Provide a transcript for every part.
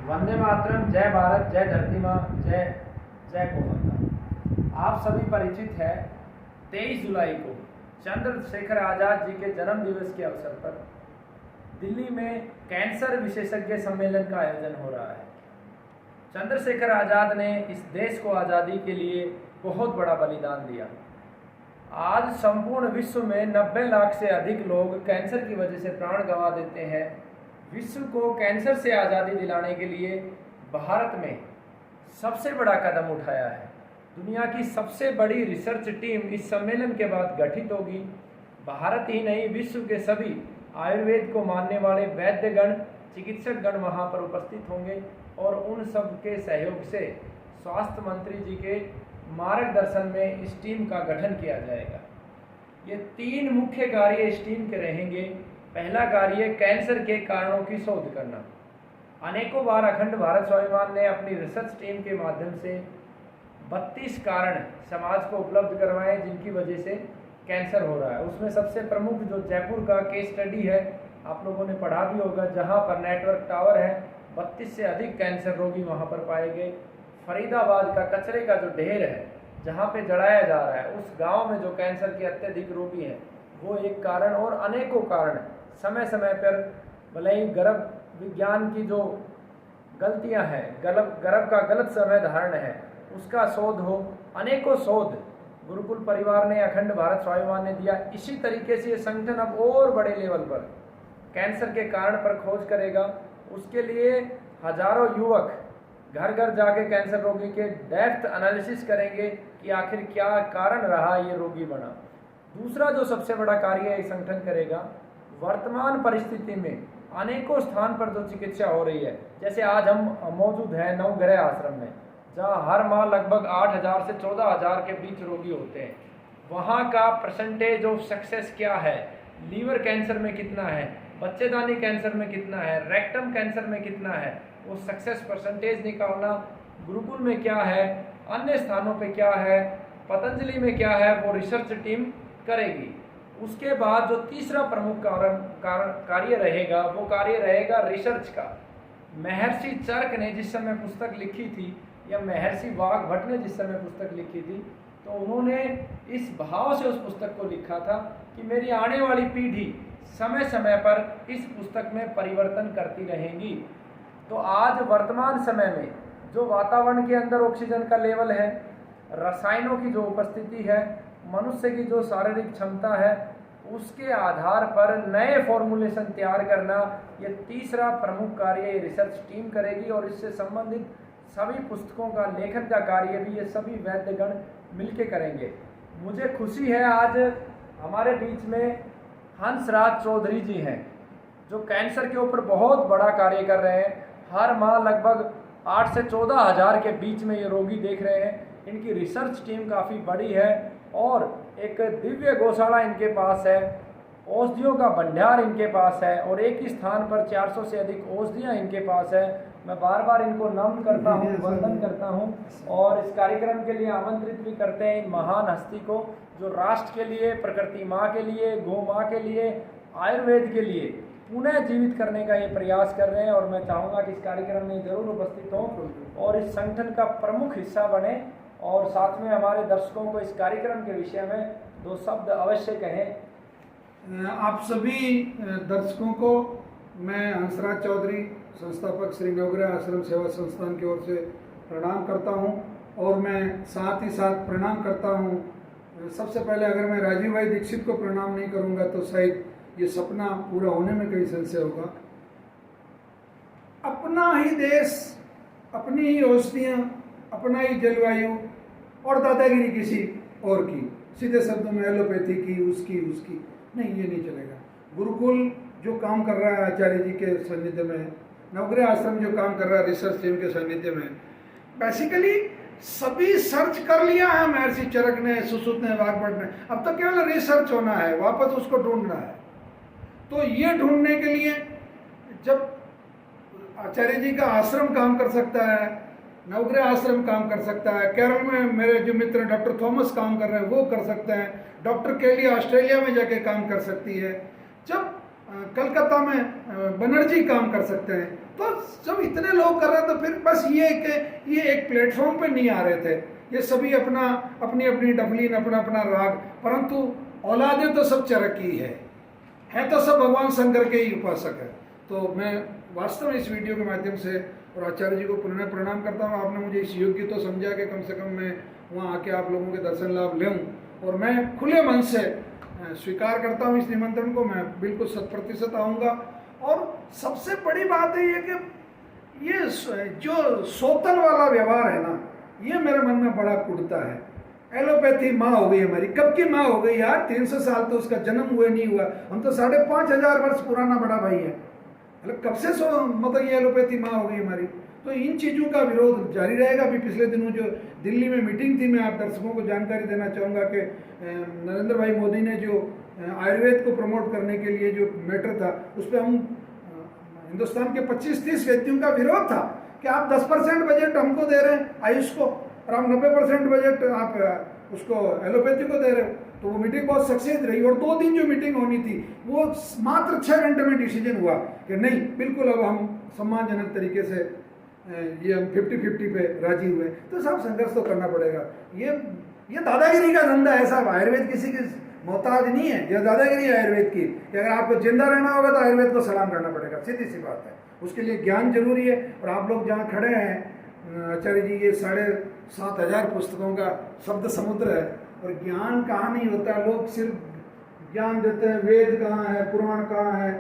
वंदे मातरम, जय भारत, जय धरती माँ, जय जय गौ माता। आप सभी परिचित है 23 जुलाई को चंद्रशेखर आज़ाद जी के जन्म दिवस के अवसर पर दिल्ली में कैंसर विशेषज्ञ सम्मेलन का आयोजन हो रहा है। चंद्रशेखर आज़ाद ने इस देश को आज़ादी के लिए बहुत बड़ा बलिदान दिया। आज संपूर्ण विश्व में 90 लाख से अधिक लोग कैंसर की वजह से प्राण गंवा देते हैं। विश्व को कैंसर से आज़ादी दिलाने के लिए भारत में सबसे बड़ा कदम उठाया है। दुनिया की सबसे बड़ी रिसर्च टीम इस सम्मेलन के बाद गठित होगी। भारत ही नहीं, विश्व के सभी आयुर्वेद को मानने वाले वैद्यगण, चिकित्सकगण वहाँ पर उपस्थित होंगे और उन सब के सहयोग से स्वास्थ्य मंत्री जी के मार्गदर्शन में इस टीम का गठन किया जाएगा। ये 3 मुख्य कार्य इस टीम के रहेंगे। पहला कार्य कैंसर के कारणों की शोध करना। अनेकों बार अखंड भारत स्वाभिमान ने अपनी रिसर्च टीम के माध्यम से 32 कारण समाज को उपलब्ध करवाए जिनकी वजह से कैंसर हो रहा है। उसमें सबसे प्रमुख जो जयपुर का केस स्टडी है, आप लोगों ने पढ़ा भी होगा, जहां पर नेटवर्क टावर है, 32 से अधिक कैंसर रोगी वहां पर पाए गए। फरीदाबाद का कचरे का जो ढेर है जहां पे जलाया जा रहा है, उस गांव में जो कैंसर के अत्यधिक रोगी हैं, वो एक कारण। और अनेकों कारण समय समय पर भले ही गर्भ विज्ञान की जो गलतियां हैं, गर्भ का गलत समय धारण है, उसका शोध हो। अनेकों शोध गुरुकुल परिवार ने, अखंड भारत स्वाभिमान ने दिया। इसी तरीके से ये संगठन अब और बड़े लेवल पर कैंसर के कारण पर खोज करेगा। उसके लिए हजारों युवक घर घर जाके कैंसर रोगी के डेप्थ एनालिसिस करेंगे कि आखिर क्या कारण रहा ये रोगी बना। दूसरा जो सबसे बड़ा कार्य ये संगठन करेगा, वर्तमान परिस्थिति में अनेकों स्थान पर जो चिकित्सा हो रही है, जैसे आज हम मौजूद हैं नवग्रह आश्रम में, जहाँ हर माह लगभग 8,000 से 14,000 के बीच रोगी होते हैं। वहाँ का परसेंटेज ऑफ सक्सेस क्या है, लीवर कैंसर में कितना है, बच्चेदानी कैंसर में कितना है, रेक्टम कैंसर में कितना है, वो सक्सेस परसेंटेज निकालना। गुरुकुल में क्या है, अन्य स्थानों पे क्या है, पतंजलि में क्या है, वो रिसर्च टीम करेगी। उसके बाद जो तीसरा प्रमुख कार्य रहेगा, वो कार्य रहेगा रिसर्च का। महर्षि चरक ने जिस समय पुस्तक लिखी थी, या महर्षि वाघभट्ट ने जिस समय पुस्तक लिखी थी, तो उन्होंने इस भाव से उस पुस्तक को लिखा था कि मेरी आने वाली पीढ़ी समय समय पर इस पुस्तक में परिवर्तन करती रहेगी। तो आज वर्तमान समय में जो वातावरण के अंदर ऑक्सीजन का लेवल है, रसायनों की जो उपस्थिति है, मनुष्य की जो शारीरिक क्षमता है, उसके आधार पर नए फॉर्मुलेशन तैयार करना, ये तीसरा प्रमुख कार्य ये रिसर्च टीम करेगी। और इससे संबंधित सभी पुस्तकों का लेखन का कार्य भी ये सभी वैद्यगण मिलके करेंगे। मुझे खुशी है आज हमारे बीच में हंसराज चौधरी जी हैं, जो कैंसर के ऊपर बहुत बड़ा कार्य कर रहे हैं। हर माह लगभग 8 से 14,000 के बीच में ये रोगी देख रहे हैं। इनकी रिसर्च टीम काफ़ी बड़ी है और एक दिव्य गौशाला इनके पास है, औषधियों का भंडार इनके पास है और एक ही स्थान पर 400 से अधिक औषधियाँ इनके पास है। मैं बार बार इनको नमन करता हूँ, वंदन करता हूँ और इस कार्यक्रम के लिए आमंत्रित भी करते हैं इन महान हस्ती को, जो राष्ट्र के लिए, प्रकृति माँ के लिए, गौ माँ के लिए, आयुर्वेद के लिए पुनः जीवित करने का ये प्रयास कर रहे हैं। और मैं चाहूँगा कि इस कार्यक्रम में जरूर उपस्थित हों और इस संगठन का प्रमुख हिस्सा बने और साथ में हमारे दर्शकों को इस कार्यक्रम के विषय में 2 शब्द अवश्य कहें। आप सभी दर्शकों को मैं हंसराज चौधरी, संस्थापक श्री नवग्रह आश्रम सेवा संस्थान की ओर से प्रणाम करता हूं। और मैं साथ ही साथ प्रणाम करता हूं, सबसे पहले अगर मैं राजीव भाई दीक्षित को प्रणाम नहीं करूंगा तो शायद ये सपना पूरा होने में कहीं संशय होगा। अपना ही देश, अपनी ही औषधियाँ, अपना ही जलवायु और दादागिरी किसी और की, सीधे शब्दों में एलोपैथी की, उसकी नहीं, ये नहीं चलेगा। गुरुकुल जो काम कर रहा है आचार्य जी के सानिध्य में, नवग्रह आश्रम जो काम कर रहा है रिसर्च टीम के सानिध्य में, बेसिकली सभी सर्च कर लिया है महर्षि चरक ने, सुश्रुत ने, वाघभट्ट ने। अब तो केवल रिसर्च होना है, वापस उसको ढूंढना है। तो ये ढूंढने के लिए जब आचार्य जी का आश्रम काम कर सकता है, नवग्रह आश्रम काम कर सकता है, केरल में मेरे जो मित्र डॉक्टर थॉमस काम कर रहे हैं वो कर सकते हैं, डॉक्टर केली ऑस्ट्रेलिया में जाके काम कर सकती है, जब कलकत्ता में बनर्जी काम कर सकते हैं। तो जब इतने लोग कर रहे हैं तो फिर बस ये एक प्लेटफॉर्म पे नहीं आ रहे थे, ये सभी अपनी अपनी डफलीन, अपना अपना राग, परंतु औलादें तो सब चरकी है तो सब भगवान शंकर के ही उपासक है। तो मैं वास्तव में इस वीडियो के माध्यम से और आचार्य जी को पुनः प्रणाम करता हूँ। आपने मुझे इस योग्य तो समझा कि कम से कम मैं वहाँ आके आप लोगों के दर्शन लाभ लूँ, और मैं खुले मन से स्वीकार करता हूँ इस निमंत्रण को। मैं बिल्कुल 100% आऊँगा। और सबसे बड़ी बात है ये कि ये जो सोतन वाला व्यवहार है ना, ये मेरे मन में बड़ा कुड़ता है। एलोपैथी माँ हो गई हमारी, कब की माँ हो गई यार? 300 साल तो उसका जन्म हुए नहीं हुआ, हम तो 5,500 वर्ष पुराना बड़ा भाई है। मतलब कब से मतलब ये एलोपैथी माँ हो गई हमारी। तो इन चीज़ों का विरोध जारी रहेगा। अभी पिछले दिनों जो दिल्ली में मीटिंग थी, मैं आप दर्शकों को जानकारी देना चाहूँगा कि नरेंद्र भाई मोदी ने जो आयुर्वेद को प्रमोट करने के लिए जो मैटर था, उस पर हम हिंदुस्तान के 25-30 व्यक्तियों का विरोध था कि आप 10% बजट हमको दे रहे हैं आयुष को, और आप 90% बजट आप उसको एलोपैथी को दे रहे हो। तो वो मीटिंग बहुत सक्सेस रही, और 2 दिन जो मीटिंग होनी थी वो मात्र 6 घंटे में डिसीजन हुआ कि नहीं, बिल्कुल अब हम सम्मानजनक तरीके से ये हम 50-50 पे राजी हुए। तो साहब संघर्ष तो करना पड़ेगा। ये दादागिरी का धंधा है साहब। आयुर्वेद किसी की मोहताज नहीं है। यह दादागिरी है आयुर्वेद की कि अगर आपको जिंदा रहना होगा तो आयुर्वेद को सलाम करना पड़ेगा, सीधी सी बात है। उसके लिए ज्ञान जरूरी है। और आप लोग जहाँ खड़े हैं आचार्य जी, ये 7,500 पुस्तकों का शब्द समुद्र है, और ज्ञान कहाँ नहीं होता। लोग सिर्फ ज्ञान देते हैं, वेद कहाँ है, पुराण कहाँ है,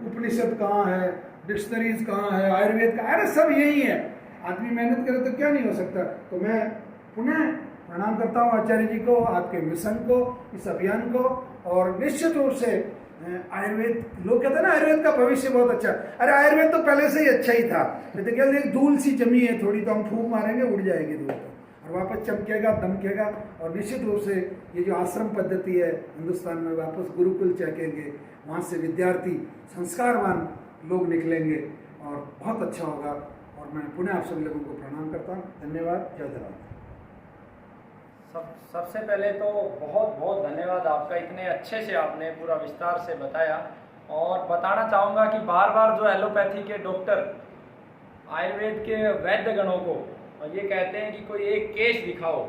उपनिषद कहाँ है, डिक्शनरीज कहाँ है, आयुर्वेद का, अरे सब यही है। आदमी मेहनत करे तो क्या नहीं हो सकता। तो मैं पुनः प्रणाम करता हूँ आचार्य जी को, आपके मिशन को, इस अभियान को। और निश्चित रूप से आयुर्वेद, लोग कहते हैं ना आयुर्वेद का भविष्य बहुत अच्छा। अरे आयुर्वेद तो पहले से ही अच्छा ही था। तो क्या एक धूल सी जमी है थोड़ी, तो हम फूंक मारेंगे उड़ जाएगी धूल, और वापस चमकेगा, दमकेगा। और निश्चित रूप से ये जो आश्रम पद्धति है हिंदुस्तान में, वापस गुरुकुल चेकेंगे, वहाँ से विद्यार्थी संस्कारवान लोग निकलेंगे और बहुत अच्छा होगा। और मैं पुनः आप सभी लोगों को प्रणाम करता हूँ। धन्यवाद। जय जवान। सबसे पहले तो बहुत बहुत धन्यवाद आपका, इतने अच्छे से आपने पूरा विस्तार से बताया। और बताना चाहूँगा कि बार बार जो एलोपैथी के डॉक्टर आयुर्वेद के वैद्य गणों को ये कहते हैं कि कोई एक केस दिखाओ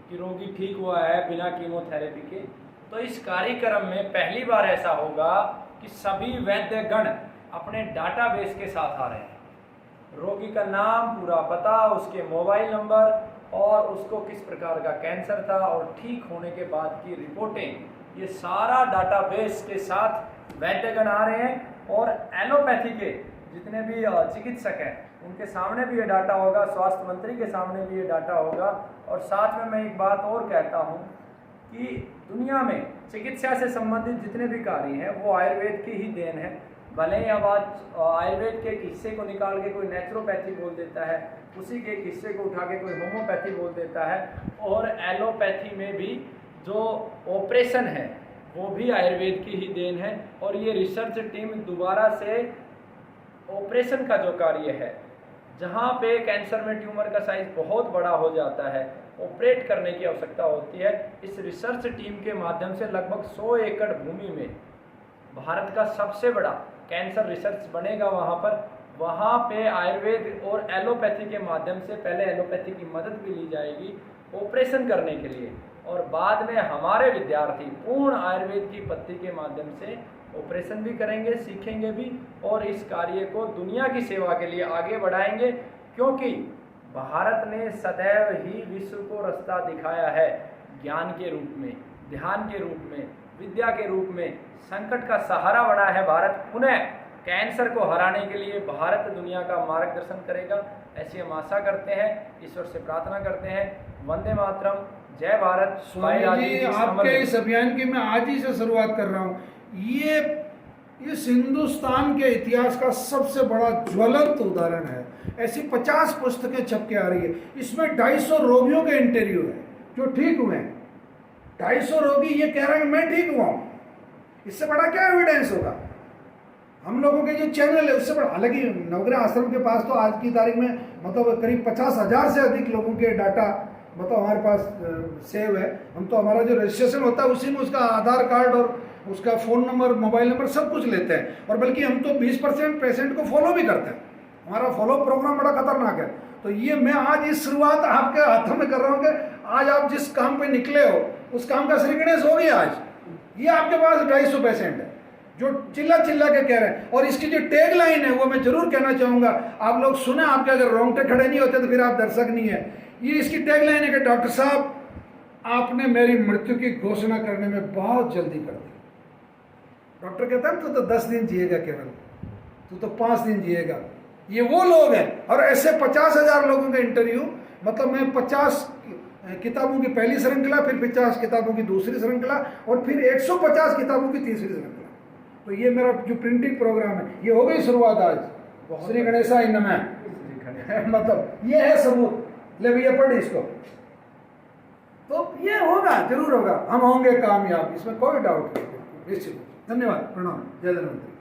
कि रोगी ठीक हुआ है बिना कीमोथेरेपी के, तो इस कार्यक्रम में पहली बार ऐसा होगा कि सभी वैद्य गण अपने डाटाबेस के साथ आ रहे हैं। रोगी का नाम, पूरा पता, उसके मोबाइल नंबर, और उसको किस प्रकार का कैंसर था, और ठीक होने के बाद की रिपोर्टें, ये सारा डाटाबेस के साथ वैद्यगण आ रहे हैं। और एलोपैथी के जितने भी चिकित्सक हैं उनके सामने भी ये डाटा होगा, स्वास्थ्य मंत्री के सामने भी ये डाटा होगा। और साथ में मैं एक बात और कहता हूँ कि दुनिया में चिकित्सा से संबंधित जितने भी कार्य हैं वो आयुर्वेद की ही देन है। भले ही अब आज आयुर्वेद के एक हिस्से को निकाल के कोई नेचुरोपैथी बोल देता है, उसी के एक हिस्से को उठा के कोई होम्योपैथी बोल देता है, और एलोपैथी में भी जो ऑपरेशन है वो भी आयुर्वेद की ही देन है। और ये रिसर्च टीम दोबारा से ऑपरेशन का जो कार्य है, जहाँ पे कैंसर में ट्यूमर का साइज बहुत बड़ा हो जाता है, ऑपरेट करने की आवश्यकता होती है, इस रिसर्च टीम के माध्यम से लगभग 100 एकड़ भूमि में भारत का सबसे बड़ा कैंसर रिसर्च बनेगा। वहाँ पे आयुर्वेद और एलोपैथी के माध्यम से पहले एलोपैथी की मदद भी ली जाएगी ऑपरेशन करने के लिए, और बाद में हमारे विद्यार्थी पूर्ण आयुर्वेद की पद्धति के माध्यम से ऑपरेशन भी करेंगे, सीखेंगे भी, और इस कार्य को दुनिया की सेवा के लिए आगे बढ़ाएंगे। क्योंकि भारत ने सदैव ही विश्व को रास्ता दिखाया है, ज्ञान के रूप में, ध्यान के रूप में, विद्या के रूप में, संकट का सहारा बना है भारत। पुनः कैंसर को हराने के लिए भारत दुनिया का मार्गदर्शन करेगा, ऐसी हम आशा करते हैं, ईश्वर से प्रार्थना करते हैं। वंदे मातरम, जय भारत। स्वामी जी, आपके इस अभियान की मैं आज ही से शुरुआत कर रहा हूँ। ये इस हिंदुस्तान के इतिहास का सबसे बड़ा ज्वलंत उदाहरण है। ऐसी 50 पुस्तकें छप के आ रही है, इसमें 250 रोगियों के इंटरव्यू है जो ठीक हुए हैं। 250 रोगी ये कह रहे हैं मैं ठीक हुआ हूँ, इससे बड़ा क्या एविडेंस होगा? हम लोगों के जो चैनल है उससे बड़ा, हालांकि नवग्रह आश्रम के पास तो आज की तारीख में मतलब करीब 50,000 से अधिक लोगों के डाटा मतलब हमारे पास सेव है। हम तो हमारा जो रजिस्ट्रेशन होता है उसी में उसका आधार कार्ड और उसका फ़ोन नंबर, मोबाइल नंबर सब कुछ लेते हैं। और बल्कि हम तो 20% पेशेंट को फॉलो भी करते हैं। हमारा फॉलो प्रोग्राम बड़ा खतरनाक है। तो ये मैं आज इस शुरुआत आपके हाथों में कर रहा हूँ कि आज आप जिस काम पे निकले हो उस काम का श्री गणेश हो गया। आज ये आपके पास 250 पेशेंट है जो चिल्ला चिल्ला के कह रहे हैं। और इसकी जो टैग लाइन है वो मैं जरूर कहना चाहूँगा, आप लोग सुने, आपके अगर रोंगटे खड़े नहीं होते तो फिर आप दर्शक नहीं है। ये इसकी टैग लाइन है कि डॉक्टर साहब आपने मेरी मृत्यु की घोषणा करने में बहुत जल्दी कर दी। डॉक्टर कहता है तू तो 10 दिन जिएगा, केवल तू तो 5 दिन जिएगा। ये वो लोग हैं। और ऐसे 50,000 लोगों का इंटरव्यू, मतलब मैं 50 किताबों की पहली श्रृंखला, फिर 50 किताबों की दूसरी श्रृंखला और फिर 150 किताबों की तीसरी श्रृंखला। तो ये मेरा जो प्रिंटिंग प्रोग्राम है ये हो गई शुरुआत आज। श्री गणेशाय नमः। मतलब ये है सबूत। ले भैया पढ़ इसको। तो ये होगा, जरूर होगा, हम होंगे कामयाब, इसमें कोई डाउट नहीं। निश्चित। धन्यवाद, प्रणाम, जय धन्वंतरी।